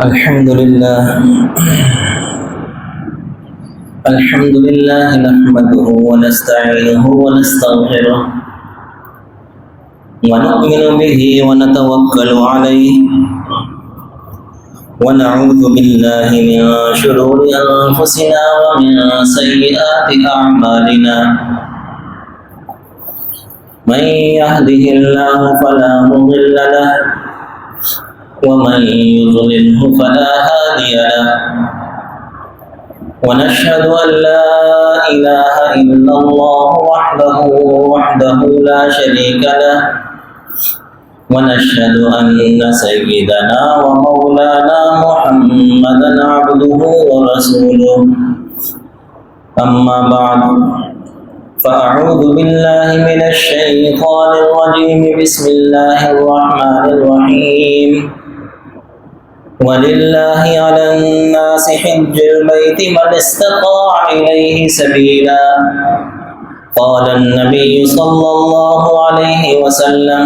الحمد لله نحمده ونستعينه ونستغفره ونؤمن به ونتوكل عليه ونعوذ بالله من شرور أنفسنا ومن سيئات أعمالنا من يهده الله فلا مضل له ومن يضلله فلا هادي له ونشهد أن لا إله إلا الله وحده لا شريك له ونشهد أن سيدنا ومولانا محمدا عبده ورسوله أما بعد فأعوذ بالله من الشيطان الرجيم بسم الله الرحمن الرحيم ولله على الناس حج البيت من استطاع إليه سبيلا قال النبي صلى الله عليه وسلم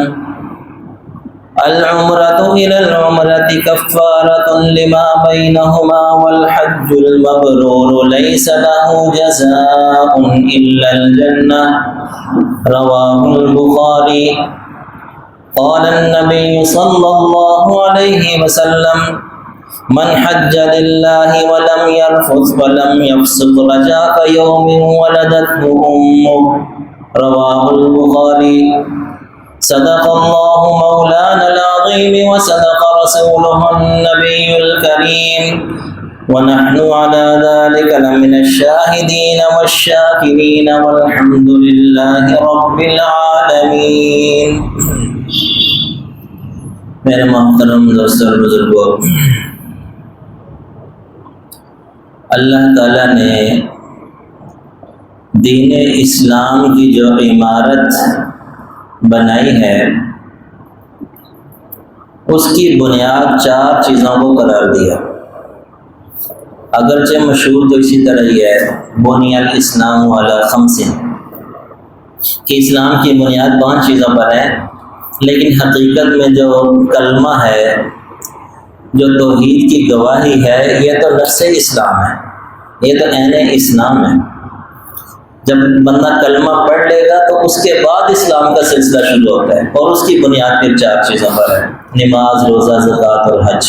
العمرة إلى العمرة كفارة لما بينهما والحج المبرور ليس له جزاء إلا الجنة رواه البخاري قال النبي صلى الله عليه وسلم من حج لله ولم يرفث ولم يفسق رجع كيوم ولدته أمه رواه البخاري صدق الله مولانا العظيم وصدق رسوله النبي الكريم ونحن على ذلك لمن الشاهدين والشاكرين والحمد لله رب العالمين. میرے محترم دوستوں اور بزرگوں، اللہ تعالیٰ نے دین اسلام کی جو عمارت بنائی ہے اس کی بنیاد 4 چیزوں کو قرار دیا. اگرچہ مشہور تو اسی طرح ہی ہے بنی الاسلام علی 5 کہ اسلام کی بنیاد 5 چیزوں پر ہے، لیکن حقیقت میں جو کلمہ ہے، جو توحید کی گواہی ہے، یہ تو نفس اسلام ہے، یہ تو عین اسلام ہے. جب بندہ کلمہ پڑھ لے گا تو اس کے بعد اسلام کا سلسلہ شروع ہوتا ہے، اور اس کی بنیاد پھر 4 چیزوں پر ہے: نماز، روزہ، زکوٰۃ اور حج.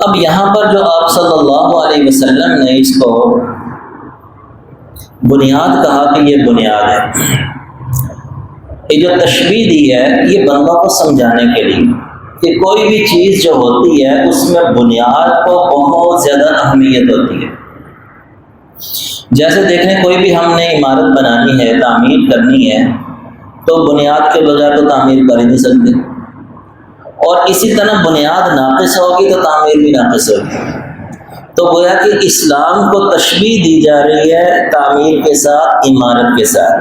اب یہاں پر جو آپ صلی اللہ علیہ وسلم نے اس کو بنیاد کہا کہ یہ بنیاد ہے، یہ جو تشبیہ دی ہے یہ بندوں کو سمجھانے کے لیے کہ کوئی بھی چیز جو ہوتی ہے اس میں بنیاد کو بہت زیادہ اہمیت ہوتی ہے. جیسے دیکھیں کوئی بھی ہم نے عمارت بنانی ہے، تعمیر کرنی ہے، تو بنیاد کے بغیر تو تعمیر کر ہی نہیں سکتے، اور اسی طرح بنیاد ناقص ہوگی تو تعمیر بھی ناقص ہوگی. تو گویا کہ اسلام کو تشبیہ دی جا رہی ہے تعمیر کے ساتھ، عمارت کے ساتھ،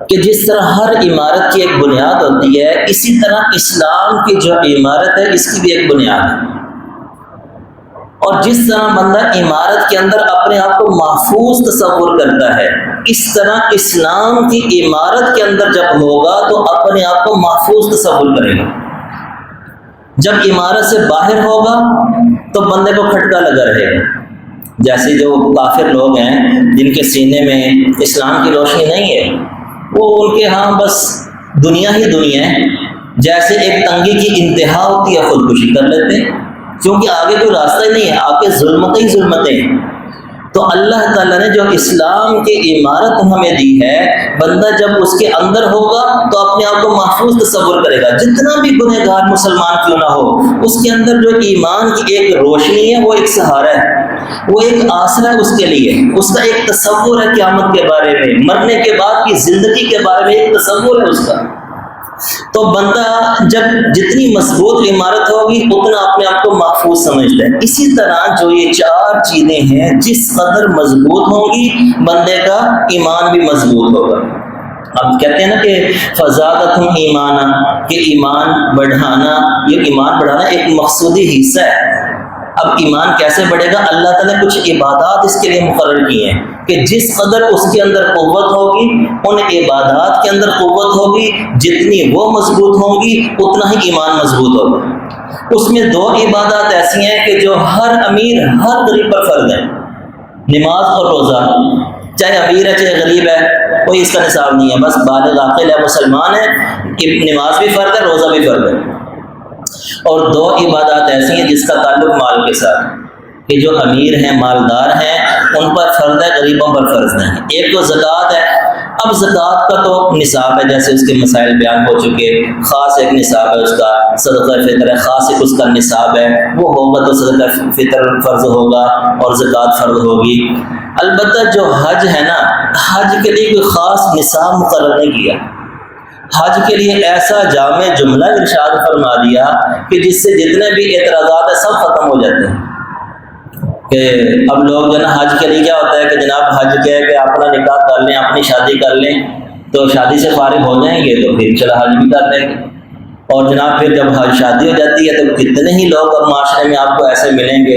کہ جس طرح ہر عمارت کی ایک بنیاد ہوتی ہے، اسی طرح اسلام کی جو عمارت ہے اس کی بھی ایک بنیاد ہے. اور جس طرح بندہ عمارت کے اندر اپنے آپ کو محفوظ تصور کرتا ہے، اس طرح اسلام کی عمارت کے اندر جب ہوگا تو اپنے آپ کو محفوظ تصور کرے گا. جب عمارت سے باہر ہوگا تو بندے کو کھٹکا لگا رہے گا. جیسے جو کافر لوگ ہیں جن کے سینے میں اسلام کی روشنی نہیں ہے، وہ ان کے ہاں بس دنیا ہی دنیا ہے. جیسے ایک تنگی کی انتہا ہوتی ہے خودکشی کر لیتے ہیں، کیونکہ آگے کوئی راستہ ہی نہیں ہے، آگے ظلمتیں ہی ظلمتیں ہیں. تو اللہ تعالیٰ نے جو اسلام کی عمارت ہمیں دی ہے، بندہ جب اس کے اندر ہوگا تو اپنے آپ کو محفوظ تصور کرے گا. جتنا بھی گنہگار مسلمان کیوں نہ ہو، اس کے اندر جو ایمان کی ایک روشنی ہے وہ ایک سہارا ہے، وہ ایک آسرا ہے اس کے لیے. اس کا ایک تصور ہے قیامت کے بارے میں، مرنے کے بعد کی زندگی کے بارے میں ایک تصور ہے اس کا. تو بندہ جب جتنی مضبوط عمارت ہوگی اتنا اپنے آپ کو محفوظ سمجھتا ہے. اسی طرح جو یہ 4 چیزیں ہیں جس قدر مضبوط ہوں گی بندے کا ایمان بھی مضبوط ہوگا. اب کہتے ہیں نا کہ فزادتہم ایمانا، کہ ایمان بڑھانا، یہ ایمان بڑھانا ایک مقصودی حصہ ہے. اب ایمان کیسے بڑھے گا؟ اللہ تعالیٰ نے کچھ عبادات اس کے لیے مقرر کی ہیں کہ جس قدر اس کے اندر قوت ہوگی، ان عبادات کے اندر قوت ہوگی، جتنی وہ مضبوط ہوں گی اتنا ہی ایمان مضبوط ہوگا. اس میں 2 عبادات ایسی ہیں کہ جو ہر امیر ہر غریب پر فرض ہے، نماز اور روزہ، چاہے امیر ہے چاہے غریب ہے، کوئی اس کا نصاب نہیں ہے، بس بالغ عاقل ہے مسلمان ہے، نماز بھی فرض ہے روزہ بھی فرض ہے۔ اور 2 عبادات ایسی ہیں جس کا تعلق مال کے ساتھ، کہ جو امیر ہیں مالدار ہیں ان پر فرض ہے، غریبوں پر فرض نہیں۔ ایک تو زکوٰۃ ہے، اب زکوٰۃ کا تو نصاب ہے، جیسے اس کے مسائل بیان ہو چکے، خاص ایک نصاب ہے اس کا، صدقہ فطر ہے، خاص ایک اس کا نصاب ہے، وہ ہوگا تو صدقہ فطر فرض ہوگا اور زکوٰۃ فرض ہوگی۔ البتہ جو حج ہے نا، حج کے لیے کوئی خاص نصاب مقرر نہیں کیا، حج کے لیے ایسا جامع جملہ ارشاد فرما دیا کہ جس سے جتنے بھی اعتراضات ہیں سب ختم ہو جاتے ہیں۔ کہ اب لوگ جو ہے نا حج کے لیے کیا ہوتا ہے کہ جناب حج کیا ہے کہ اپنا نکاح کر لیں، اپنی شادی کر لیں تو شادی سے فارغ ہو جائیں گے تو پھر چلو حج بھی کر لیں گے، اور جناب پھر جب شادی ہو جاتی ہے تو کتنے ہی لوگ اب معاشرے میں آپ کو ایسے ملیں گے،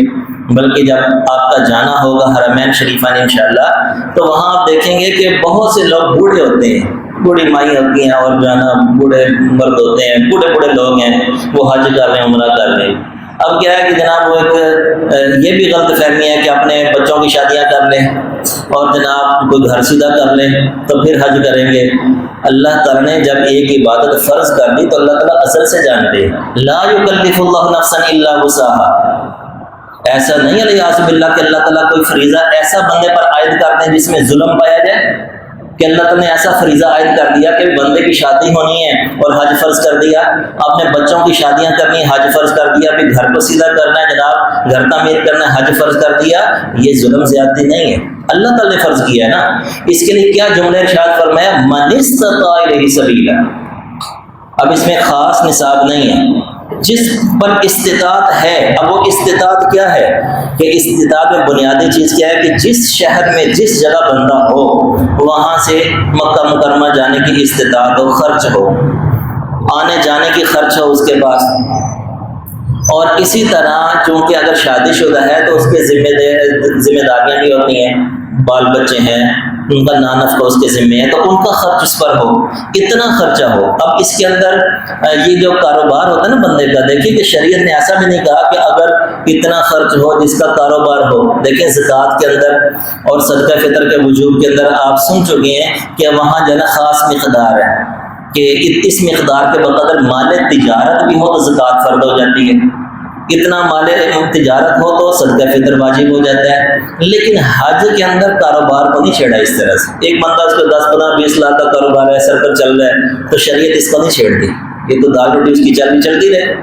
بلکہ جب آپ کا جانا ہوگا حرمین شریفین انشاءاللہ تو وہاں آپ دیکھیں گے کہ بہت سے لوگ بوڑھے ہوتے ہیں، بوڑھی مائی ہوتی ہیں اور جو ہے نا بوڑھے مرد ہوتے ہیں، بوڑھے لوگ ہیں، وہ حج کر رہے ہیں، عمرہ کر رہے ہیں۔ اب کیا ہے کہ جناب وہ ایک یہ بھی غلط فہمی ہے کہ اپنے بچوں کی شادیاں کر لیں اور جناب کوئی گھر سیدھا کر لیں تو پھر حج کریں گے۔ اللہ تعالیٰ نے جب ایک عبادت فرض کر دی تو اللہ تعالیٰ اصل سے جانتے ہیں، لا یکلف اللہ نفسا الا وسعها، ایسا نہیں ہے الیاذ باللہ کہ اللہ تعالیٰ کوئی فریضہ ایسا بندے پر عائد کرتے ہیں جس میں ظلم پایا جائے، کہ اللہ تعالیٰ نے ایسا فریضہ عائد کر دیا کہ بندے کی شادی ہونی ہے اور حج فرض کر دیا، اپنے بچوں کی شادیاں کرنی ہے حج فرض کر دیا، پھر گھر کو سیدھا کرنا ہے جناب، گھر تعمیر کرنا ہے حج فرض کر دیا، یہ ظلم زیادتی نہیں ہے، اللہ تعالیٰ نے فرض کیا ہے نا۔ اس کے لیے کیا جملہ ارشاد فرمایا، من استطاع الیہ سبیلا، اب اس میں خاص نصاب نہیں ہے، جس پر استطاعت ہے۔ اب وہ استطاعت کیا ہے کہ استطاعت میں بنیادی چیز کیا ہے کہ جس شہر میں جس جگہ بندہ ہو وہاں سے مکہ مکرمہ جانے کی استطاعت ہو، خرچ ہو، آنے جانے کی خرچ ہو اس کے پاس، اور اسی طرح چونکہ اگر شادی شدہ ہے تو اس کے ذمہ داریاں بھی ہوتی ہیں، بال بچے ہیں، ان کا نانفقہ اس کے ذمہ ہے، تو ان کا خرچ اس پر ہو، اتنا خرچہ ہو۔ اب اس کے اندر یہ جو کاروبار ہوتا ہے نا بندے کا، دیکھیے کہ شریعت نے ایسا بھی نہیں کہا کہ اگر اتنا خرچ ہو جس کا کاروبار ہو۔ دیکھیں زکوٰۃ کے اندر اور صدقہ فطر کے وجوب کے اندر آپ سن چکے ہیں کہ وہاں جو ہے نا خاص مقدار ہے کہ اس مقدار کے بقدر مال تجارت بھی ہو تو زکوٰۃ فرض ہو جاتی ہے، اتنا مال تجارت ہو تو صدقہ فطر واجب ہو جاتا ہے۔ لیکن حج کے اندر کاروبار کو نہیں چھیڑا اس طرح سے، ایک بندہ اس کو 10 15 20 لاکھ کا کاروبار ہے، سر پر چل رہا ہے تو شریعت اس کو نہیں چھیڑتی، یہ تو دال روٹی اس کی چلتی رہے۔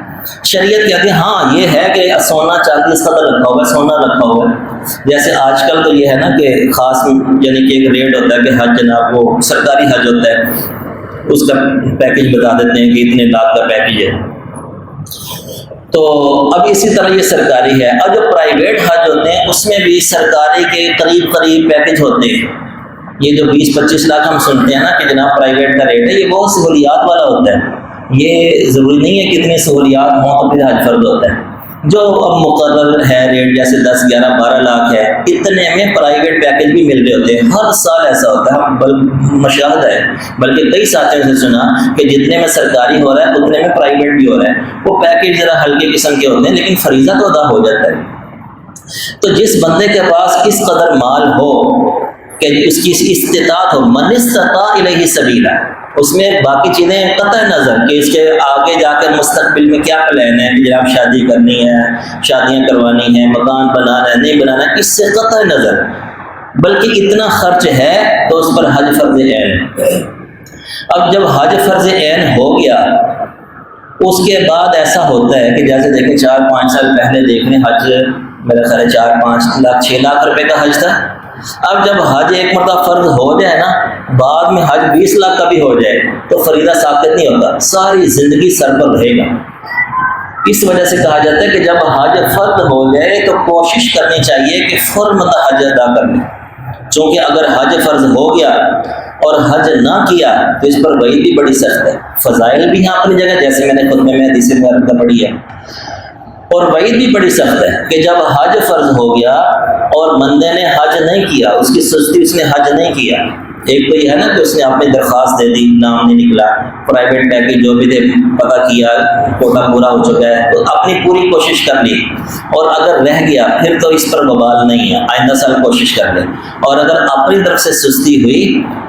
شریعت کہتی ہے ہاں یہ ہے کہ سونا چاندی اس قدر رکھا ہوا ہے، سونا رکھا ہوا ہے، جیسے آج کل تو یہ ہے نا کہ خاص یعنی کہ ایک ریٹ ہوتا ہے کہ حج جناب وہ سرکاری حج ہوتا ہے، اس کا پیکج بتا دیتے ہیں کہ اتنے لاکھ کا پیکج ہے۔ تو اب اسی طرح یہ سرکاری ہے، اور جو پرائیویٹ حج ہوتے ہیں اس میں بھی سرکاری کے قریب پیکج ہوتے ہیں، یہ جو 20-25 لاکھ ہم سنتے ہیں نا کہ جناب پرائیویٹ کا ریٹ ہے، یہ بہت سہولیات والا ہوتا ہے، یہ ضروری نہیں ہے کہ اتنی سہولیات ہوں تو پھر حج فرض ہوتا ہے۔ جو اب مقرر ہے ریٹ جیسے 10 11 12 لاکھ ہے، اتنے میں پرائیویٹ پیکج بھی مل رہے ہوتے ہیں، ہر سال ایسا ہوتا ہے، مشاہدہ ہے، بلکہ کئی ساتھیوں سے سنا کہ جتنے میں سرکاری ہو رہا ہے اتنے میں پرائیویٹ بھی ہو رہا ہے، وہ پیکج ذرا ہلکے قسم کے ہوتے ہیں لیکن فریضہ تو ادا ہو جاتا ہے۔ تو جس بندے کے پاس اس قدر مال ہو کہ اس کی استطاعت ہو، من استطاع الیہ سبیلا، اس میں باقی چیزیں قطع نظر کہ اس کے آگے جا کر مستقبل میں کیا پلان ہے کہ جناب شادی کرنی ہے، شادیاں کروانی ہیں، مکان بنانا ہے نہیں بنانا ہے، اس سے قطع نظر، بلکہ اتنا خرچ ہے تو اس پر حج فرض عین ہے۔ اب جب حج فرض عین ہو گیا اس کے بعد ایسا ہوتا ہے کہ جیسے دیکھیں 4-5 سال پہلے دیکھ لیں حج میرا خیال ہے 4-5 لاکھ 6 لاکھ روپے کا حج تھا، اب جب حج ایک مرتبہ فرض ہو جائے نا، بعد میں حج 20 لاکھ کا بھی ہو جائے تو فریضہ ثابت نہیں ہوتا، ساری زندگی سر پر رہے گا۔ اس وجہ سے کہا جاتا ہے کہ جب حج فرض ہو جائے تو کوشش کرنی چاہیے کہ فوراً حج ادا کر لیں، چونکہ اگر حج فرض ہو گیا اور حج نہ کیا تو اس پر وعید بھی بڑی سخت ہے، فضائل بھی ہیں اپنی جگہ جیسے میں نے خطبے میں حدیث مبارکہ پڑھی ہے، اور وعید بھی بڑی سخت ہے کہ جب حج فرض ہو گیا اور بندے نے حج نہیں کیا، اس کی سستی اس نے حج نہیں کیا ایک تو یہ ہے نا کہ اس نے اپنی درخواست دے دی، نام نہیں نکلا، پرائیویٹ پیکج جو بھی تھے پتہ کیا، کوٹا پورا ہو چکا ہے، تو اپنی پوری کوشش کر لی، اور اگر رہ گیا پھر تو اس پر وبال نہیں ہے، آئندہ سال کوشش کر لے۔ اور اگر اپنی طرف سے سستی ہوئی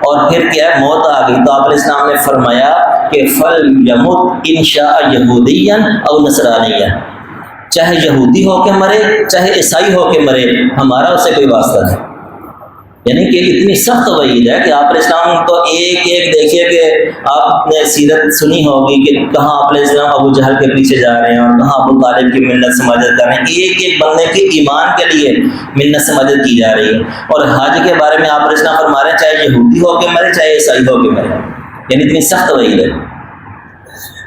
اور پھر کیا ہے موت آ گئی، تو آپ علیہ السلام نے فرمایا کہ فَلْيَمُتْ إِنْ شَاءَ يَهُودِيًّا أَوْ نَصْرَانِيًّا، چاہے یہودی ہو کے مرے چاہے عیسائی ہو کے مرے، ہمارا اسے کوئی واسطہ نہیں۔ یعنی کہ اتنی سخت وعید ہے کہ آپ علیہ السلام تو ایک دیکھیے کہ آپ نے سیرت سنی ہوگی کہ کہاں آپ علیہ السلام ابو جہل کے پیچھے جا رہے ہیں اور کہاں ابو طالب کی منت سماجت کر رہے ہیں، ایک بندے کے ایمان کے لیے منت سماجت کی جا رہی ہے۔ اور حج کے بارے میں آپ علیہ السلام فرما رہے ہیں چاہے یہودی ہو کے مرے چاہے عیسائی ہو کے مرے، یعنی اتنی سخت وعید ہے۔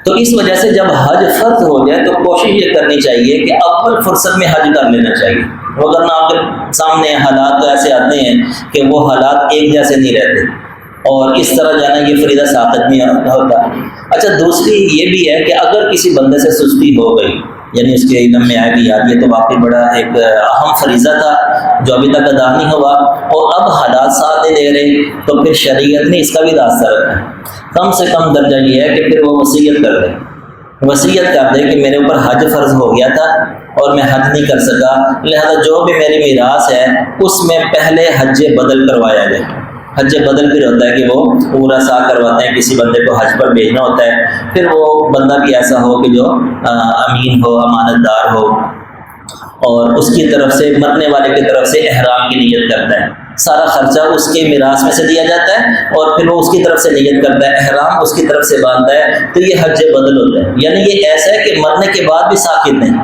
تو اس وجہ سے جب حج فرض ہو جائے تو کوشش یہ کرنی چاہیے کہ اول فرصت میں حج کر لینا چاہیے، وگرنہ آپ کے سامنے حالات تو ایسے آتے ہیں کہ وہ حالات ایک جیسے نہیں رہتے، اور اس طرح جانا یہ فریضہ ثابت نہیں ہوتا۔ اچھا، دوسری یہ بھی ہے کہ اگر کسی بندے سے سستی ہو گئی، یعنی اس کے علم میں آئے کہ یار یہ تو واقعی بڑا ایک اہم فریضہ تھا جو ابھی تک ادا نہیں ہوا، اور اب حالات ساتھ نہیں دے رہے، تو پھر شریعت نے اس کا بھی راستہ رکھا ہے۔ کم سے کم درجہ یہ ہے کہ پھر وہ وصیت کر دے، وصیت کر دے کہ میرے اوپر حج فرض ہو گیا تھا اور میں حج نہیں کر سکا، لہذا جو بھی میری میراث ہے اس میں پہلے حج بدل کروایا جائے۔ حج بدل پھر ہوتا ہے کہ وہ پورا سا کرواتے ہیں، کسی بندے کو حج پر بھیجنا ہوتا ہے، پھر وہ بندہ بھی ایسا ہو کہ جو امین ہو، امانت دار ہو، اور اس کی طرف سے مرنے والے کی طرف سے احرام کی نیت کرتا ہے، سارا خرچہ اس کے میراث میں سے دیا جاتا ہے، اور پھر وہ اس کی طرف سے نیت کرتا ہے، احرام اس کی طرف سے باندھتا ہے، تو یہ حج بدل ہوتا ہے۔ یعنی یہ ایسا ہے کہ مرنے کے بعد بھی ساقط نہیں،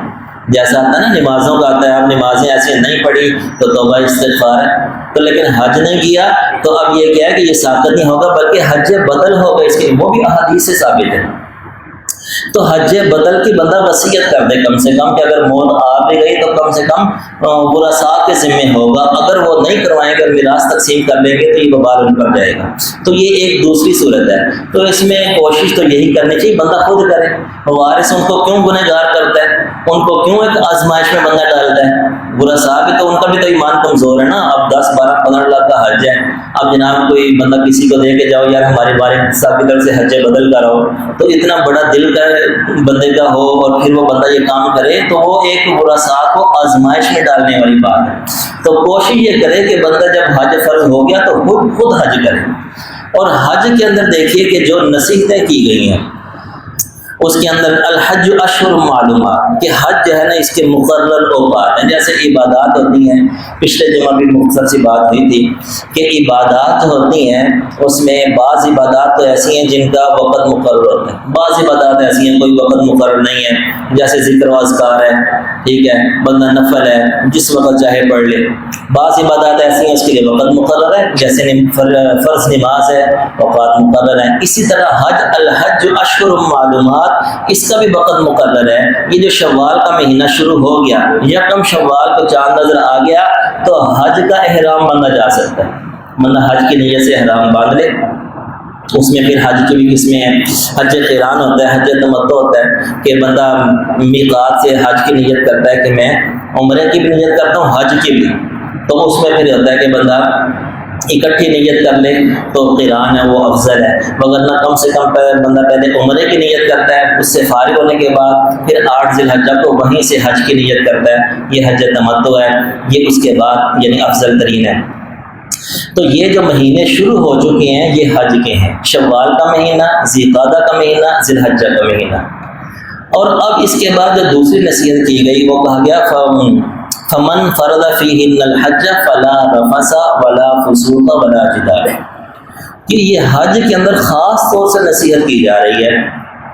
جیسا آتا ہے نا نمازوں کا آتا ہے، اب نمازیں ایسی نہیں پڑھی تو توبہ استغفار ہے، تو لیکن حج نہیں کیا تو اب یہ کیا ہے کہ یہ ساقط نہیں ہوگا بلکہ حج بدل ہوگا، اس کے وہ بھی احادیث سے ثابت ہے۔ تو حج بدل کی بندہ وصیت کر دے کم سے کم، کہ اگر موت آ بھی گئی تو کم سے کم ورثاء کے ذمہ ہوگا، اگر وہ نہیں کروائیں گے، میراث تقسیم کر لیں گے تو یہ وبال ان پر جائے گا۔ تو یہ ایک دوسری صورت ہے۔ تو اس میں کوشش تو یہی کرنی چاہیے بندہ خود کرے، وارث ان کو کیوں گنہگار کرتا ہے، ان کو کیوں ایک آزمائش میں بندہ ڈالتا ہے؟ ورثاء بھی تو ان کا بھی تو ایمان کمزور ہے نا، اب 10 12 15 لاکھ کا حج ہے، اب جناب کوئی بندہ کسی کو دے کے جاؤ یار ہمارے والد صاحب کی طرف سے حج بدل کراؤ، تو اتنا بڑا دل کا بندے کا ہو اور پھر وہ بندہ یہ کام کرے تو وہ ایک ورثاء کو آزمائش میں ڈالنے والی بات ہے۔ تو کوشش یہ کرے کہ بندہ جب حج فرض ہو گیا تو خود حج کرے۔ اور حج کے اندر دیکھیے کہ جو نصیحتیں کی گئی ہیں اس کے اندر الحج اشہر معلومات، کہ حج جو ہے نا اس کے مقرر اوقات ہیں، جیسے عبادات ہوتی ہیں، پچھلے جمعہ بھی مختصر سی بات ہوئی تھی کہ عبادات جو ہوتی ہیں اس میں بعض عبادات تو ایسی ہیں جن کا وقت مقرر ہوتا ہے، بعض عبادات ایسی ہیں کوئی وقت مقرر نہیں ہے، جیسے ذکر و اذکار ہے، ٹھیک ہے، بندہ نفل ہے جس وقت چاہے پڑھ لے۔ بعض عبادات ایسی ہیں اس کے لیے وقت مقرر ہے، جیسے فرض نماز ہے، اوقات مقرر ہیں۔ اسی طرح حج الحج اشہر معلومات، اس کا بھی وقت مقرر ہے۔ یہ جو شوال کا مہینہ شروع ہو گیا، یکم شوال کو چاند نظر آ گیا تو حج کا احرام بندہ جا سکتا ہے، بندہ حج کی نیت سے احرام باندھ لے۔ اس میں پھر حج کی بھی قسمیں ہیں، حج قران ہوتا ہے، حج تمتع ہوتا ہے کہ بندہ میقات سے حج کی نیت کرتا ہے کہ میں عمرے کی بھی نیت کرتا ہوں حج کی بھی، تو اس میں پھر ہوتا ہے کہ بندہ اکٹھی نیت کر لے تو قران ہے وہ افضل ہے، وگرنہ کم سے کم بندہ پہلے عمرے کی نیت کرتا ہے، اس سے فارغ ہونے کے بعد پھر 8 ذی الحجہ کو وہیں سے حج کی نیت کرتا ہے، یہ حج تمتع ہے، یہ اس کے بعد یعنی افضل ترین ہے۔ تو یہ جو مہینے شروع ہو چکے ہیں یہ حج کے ہیں، شوال کا مہینہ، ذی القعدہ کا مہینہ، ذی الحجہ کا مہینہ۔ اور اب اس کے بعد جو دوسری نصیحت کی گئی وہ کہا گیا فمن فرض فیہن الحج فلا رفث ولا فسوق ولا جدال، کہ یہ حج کے اندر خاص طور سے نصیحت کی جا رہی ہے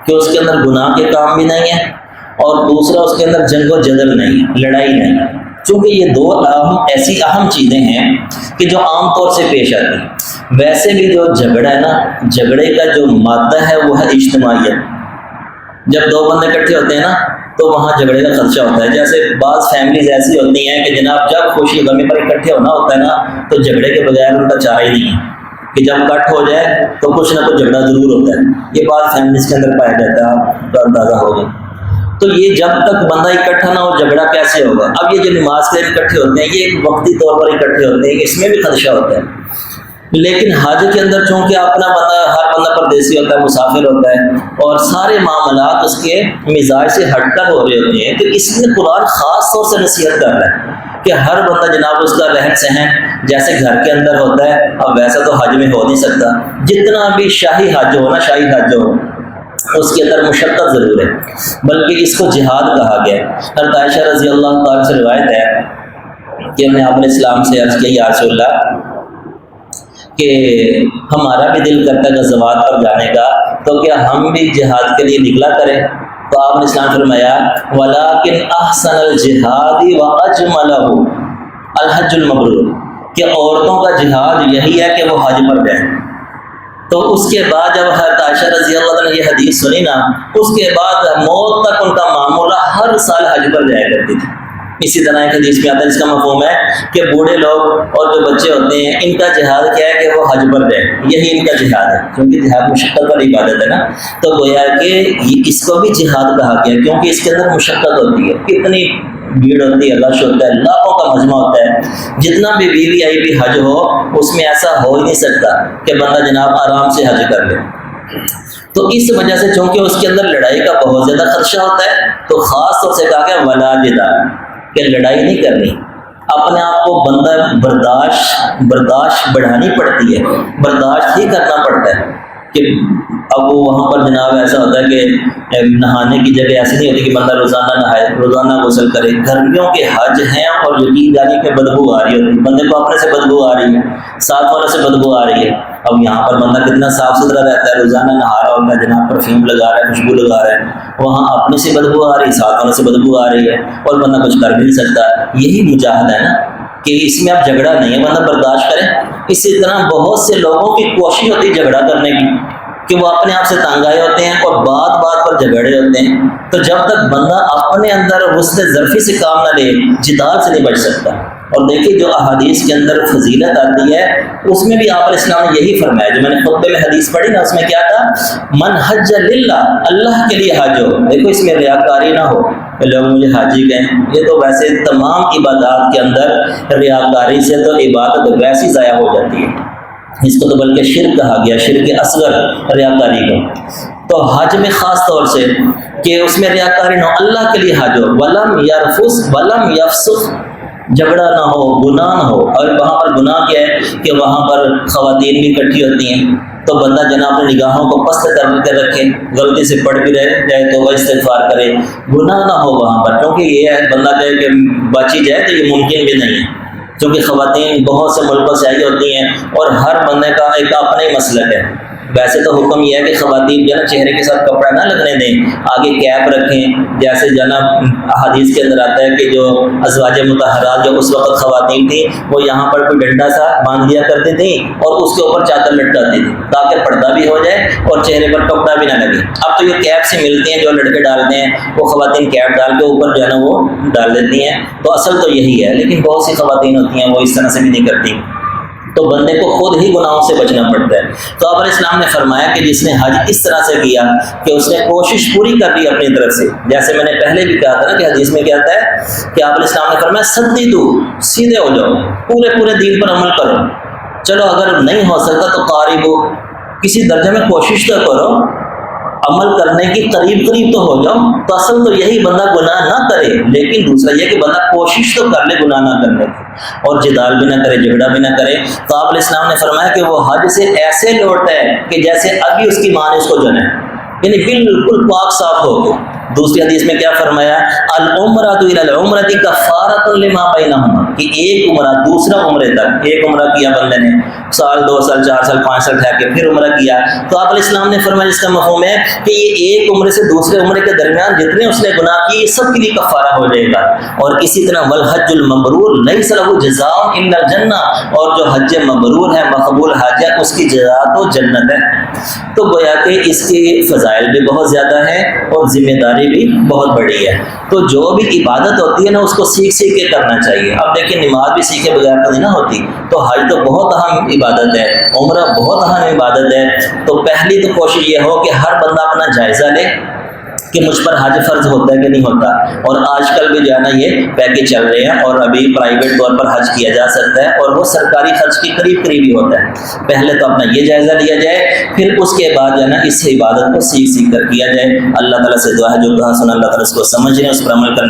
کہ اس کے اندر گناہ کے کام بھی نہیں ہے، اور دوسرا اس کے اندر جنگ و جدل نہیں ہے، لڑائی نہیں ہے، چونکہ یہ دو ایسی اہم چیزیں ہیں کہ جو عام طور سے پیش آتی ہیں۔ ویسے بھی جو جھگڑا ہے نا، جھگڑے کا جو مادہ ہے وہ ہے اجتماعیت۔ جب دو بندے اکٹھے ہوتے ہیں نا تو وہاں جھگڑے کا خدشہ ہوتا ہے۔ جیسے بعض فیملیز ایسی ہوتی ہیں کہ جناب جب خوشی غمی پر اکٹھے ہونا ہوتا ہے نا تو جھگڑے کے بغیر ان کا چارہ ہی نہیں ہے، کہ جب کٹ ہو جائے تو کچھ نہ کچھ جھگڑا ضرور ہوتا ہے۔ یہ بعض فیملیز کے اندر پایا جاتا ہے، آپ کا اندازہ ہوگا۔ تو یہ جب تک بندہ اکٹھا نہ ہو جھگڑا کیسے ہوگا؟ اب یہ جو نماز کے لیے اکٹھے ہوتے ہیں یہ ایک وقتی طور پر اکٹھے ہوتے ہیں، اس میں بھی خدشہ ہوتا ہے، لیکن حج کے اندر چونکہ اپنا بندہ، ہر بندہ پردیسی ہوتا ہے، مسافر ہوتا ہے، اور سارے معاملات اس کے مزاج سے ہٹ کر ہو رہے ہوتے ہیں، تو اس لیے قرآن خاص طور سے نصیحت کر رہا ہے کہ ہر بندہ جناب اس کا رہن سہن جیسے گھر کے اندر ہوتا ہے، اب ویسا تو حج میں ہو نہیں سکتا، جتنا بھی شاہی حج ہو نا، شاہی حج ہو، اس کے اندر مشقت ضرور ہے، بلکہ اس کو جہاد کہا گیا ہے۔ حضرت عائشہ رضی اللہ تعالیٰ سے روایت ہے کہ انہوں نے آپ علیہ السلام سے عرض کیا، یا رسول اللہ، کہ ہمارا بھی دل کرتا ہے غزوات پر جانے کا، تو کیا ہم بھی جہاد کے لیے نکلا کریں؟ تو آپ نے اسلام فرمایا، وَلَٰكِنْ أَحْسَنَ الْجِهَادِ وَأَجْمَلَهُ الْحَجُّ الْمَبْرُورُ، کہ عورتوں کا جہاد یہی ہے کہ وہ حج پر جائیں۔ تو اس کے بعد جب حضرت عائشہ رضی اللہ عنہ نے یہ حدیث سنی نا، اس کے بعد موت تک ان کا معمولہ ہر سال حج پر جایا کرتی تھی۔ اسی طرح ایک حدیث میں آتا ہے، اس کا مفہوم ہے کہ بوڑھے لوگ اور جو بچے ہوتے ہیں، ان کا جہاد کیا ہے کہ وہ حج پر جائیں، یہی ان کا جہاد ہے، کیونکہ جہاد مشقت پر عبادت ہے نا، تو گویا کہ اس کو بھی جہاد کہا گیا کیونکہ اس کے اندر مشقت ہوتی ہے، کتنی بھیڑ ہوتی ہے، رش ہوتا ہے، لاکھوں کا مجمع ہوتا ہے، جتنا بھی وی آئی پی حج ہو اس میں ایسا ہو ہی نہیں سکتا کہ بندہ جناب آرام سے حج کر لے۔ تو اس وجہ سے چونکہ اس کے اندر لڑائی کا بہت زیادہ خدشہ ہوتا ہے، تو خاص طور سے کہا گیا ولا جدال، کہ لڑائی نہیں کرنی، اپنے آپ کو بندہ برداشت بڑھانی پڑتی ہے، برداشت ہی کرنا پڑتا ہے کہ اب وہ وہاں پر جناب ایسا ہوتا ہے کہ نہانے کی جگہ ایسی نہیں ہوتی کہ بندہ روزانہ نہائے، روزانہ غسل کرے، گرمیوں کے حج ہیں اور یقین جانی کہ بدبو آ رہی ہوتی ہے، بندے کو اپنے سے بدبو آ رہی ہے، ساتھ والوں سے بدبو آ رہی ہے۔ اب یہاں پر بندہ کتنا صاف ستھرا رہتا ہے، روزانہ نہا رہا ہوتا ہے، جناب پرفیوم لگا رہا ہے، خوشبو لگا رہا ہے، وہاں اپنے سے بدبو آ رہی ہے، ساتھ والوں سے بدبو آ رہی ہے، اور بندہ کچھ کر بھی نہیں سکتا۔ یہی مجاہدہ ہے نا، کہ اس میں اب جھگڑا نہیں ہے، بندہ برداشت کرے۔ اسی طرح بہت سے لوگوں کی کوشش ہوتی ہے جھگڑا کرنے کی، کہ وہ اپنے آپ سے تنگ آئے ہوتے ہیں اور بات بات پر جھگڑے ہوتے ہیں، تو جب تک بندہ اپنے اندر حسن ظرفی سے کام نہ لے، جدال سے نہیں بچ سکتا۔ اور دیکھیے جو احادیث کے اندر فضیلت آتی ہے، اس میں بھی آپ علیہ السلام نے یہی فرمایا، جو میں نے خطبے میں حدیث پڑھی نا، اس میں کیا تھا، من حج للہ، اللہ کے لیے حج ہو۔ دیکھو اس میں ریاکاری نہ ہو کہ لوگ مجھے حاجی کہیں، یہ تو ویسے تمام عبادات کے اندر ریاکاری سے تو عبادت ویسی ضائع ہو جاتی ہے، اس کو تو بلکہ شرک کہا گیا، شرک اصغر ریاکاری کو۔ تو حج میں خاص طور سے کہ اس میں ریاکاری نہ ہو، اللہ کے لیے حج ہو، ولم یرفث ولم یفسق، جھگڑا نہ ہو، گناہ نہ ہو۔ اور وہاں پر گناہ کیا ہے کہ وہاں پر خواتین بھی اکٹھی ہوتی ہیں، تو بندہ جناب اپنی نگاہوں کو پست کر کے رکھے، غلطی سے پڑھ بھی رہے جائے تو وہ استغفار کرے، گناہ نہ ہو وہاں پر، کیونکہ یہ ہے بندہ کہے کہ بچی جائے تو یہ ممکن بھی نہیں ہے، کیونکہ خواتین بہت سے ملکوں سے آئی ہوتی ہیں اور ہر بندے کا ایک اپنا ہی مسلک ہے۔ ویسے تو حکم یہ ہے کہ خواتین جو ہے نا چہرے کے ساتھ کپڑا نہ لگنے دیں، آگے کیپ رکھیں، جیسے جناب حدیث کے اندر آتا ہے کہ جو ازواج مطہرات جو اس وقت خواتین تھیں، وہ یہاں پر کوئی ڈنڈا سا باندھ دیا کرتی تھیں اور اس کے اوپر چادر لٹکاتی تھیں تاکہ پردہ بھی ہو جائے اور چہرے پر کپڑا بھی نہ لگے۔ اب تو یہ کیپ سے ملتی ہیں جو لڑکے ڈالتے ہیں، وہ خواتین کیپ ڈال کے اوپر جو ہے نا وہ ڈال دیتی ہیں، تو اصل تو یہی ہے، لیکن بہت سی خواتین ہوتی ہیں وہ اس طرح سے بھی نہیں کرتی، تو بندے کو خود ہی گناہوں سے بچنا پڑتا ہے۔ تو آپ علیہ السلام نے فرمایا کہ جس نے حج اس طرح سے کیا کہ اس نے کوشش پوری کر لی اپنی طرف سے، جیسے میں نے پہلے بھی کہا تھا نا کہ حدیث میں کیا آتا ہے کہ آپ علیہ السلام نے فرمایا سدیدو، سیدھے ہو جاؤ، پورے دین پر عمل کرو، چلو اگر نہیں ہو سکتا تو قاربو، کسی درجے میں کوشش تو کرو، عمل کرنے کی قریب تو ہو جاؤ۔ تو اصل تو یہی بندہ گناہ نہ کرے، لیکن دوسرا یہ کہ بندہ کوشش تو کر لے گناہ نہ کرنے کی، اور جدال بھی نہ کرے، جھگڑا بھی نہ کرے۔ تو آپ علیہ السلام نے فرمایا کہ وہ حج سے ایسے لوٹتا ہے کہ جیسے ابھی اس کی ماں نے اس کو جنا ہے، یعنی بالکل پاک صاف ہو گیا۔ دوسری حدیث میں کیا فرمایا، العمرۃ الی العمرۃ کفارۃ لما بینہما، کہ ایک عمرہ دوسرا عمرے تک، ایک عمرہ کیا بندے نے، سال 2 سال 4 سال 5 سال ٹھہر کے پھر عمرہ کیا، تو آپ علیہ السلام نے فرمایا اس کا مفہوم ہے کہ یہ ایک عمرے سے دوسرے عمرے کے درمیان جتنے اس نے گناہ کیے سب کے لیے کفارہ ہو جائے گا۔ اور اسی طرح والحج المبرور لیس له جزاء الا الجنہ، اور جو حج مبرور ہے، مقبول حج ہے، اس کی جزا تو جنت ہے۔ تو گویا کہ اس کے فضائل بھی بہت زیادہ ہیں اور ذمہ داری بھی بہت بڑی ہے۔ تو جو بھی عبادت ہوتی ہے نا اس کو سیکھ کے کرنا چاہیے۔ اب دیکھیں نماز بھی سیکھے بغیر تو نہیں نہ ہوتی، تو حج تو بہت اہم عبادت ہے، عمرہ بہت اہم عبادت ہے۔ تو پہلی تو کوشش یہ ہو کہ ہر بندہ اپنا جائزہ لے کہ مجھ پر حج فرض ہوتا ہے کہ نہیں ہوتا. اور آج کل بھی جو ہے نا یہ پیکج چل رہے ہیں اور ابھی پرائیویٹ طور پر حج کیا جا سکتا ہے اور وہ سرکاری خرچ کے قریب قریب ہی ہوتا ہے. پہلے تو اپنا یہ جائزہ لیا جائے, پھر اس کے بعد جو ہے نا اس عبادت کو سیکھ کر کیا جائے. اللہ تعالیٰ سے دعا ہے جو کہا سنا اللہ تعالیٰ اس کو سمجھنے, اس پر عمل کرنے